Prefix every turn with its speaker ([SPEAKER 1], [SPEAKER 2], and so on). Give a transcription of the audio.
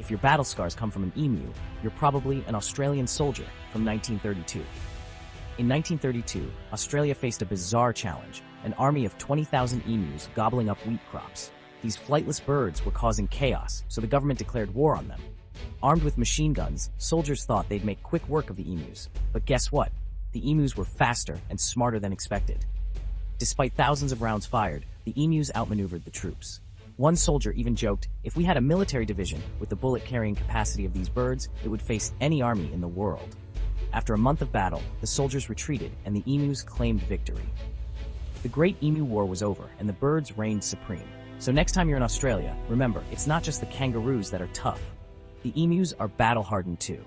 [SPEAKER 1] If your battle scars come from an emu, you're probably an Australian soldier from 1932. In 1932, Australia faced a bizarre challenge, an army of 20,000 emus gobbling up wheat crops. These flightless birds were causing chaos, so the government declared war on them. Armed with machine guns, soldiers thought they'd make quick work of the emus. But guess what? The emus were faster and smarter than expected. Despite thousands of rounds fired, the emus outmaneuvered the troops. One soldier even joked, if we had a military division with the bullet-carrying capacity of these birds, it would face any army in the world. After a month of battle, the soldiers retreated and the emus claimed victory. The Great Emu War was over and the birds reigned supreme. So next time you're in Australia, remember, it's not just the kangaroos that are tough. The emus are battle-hardened too.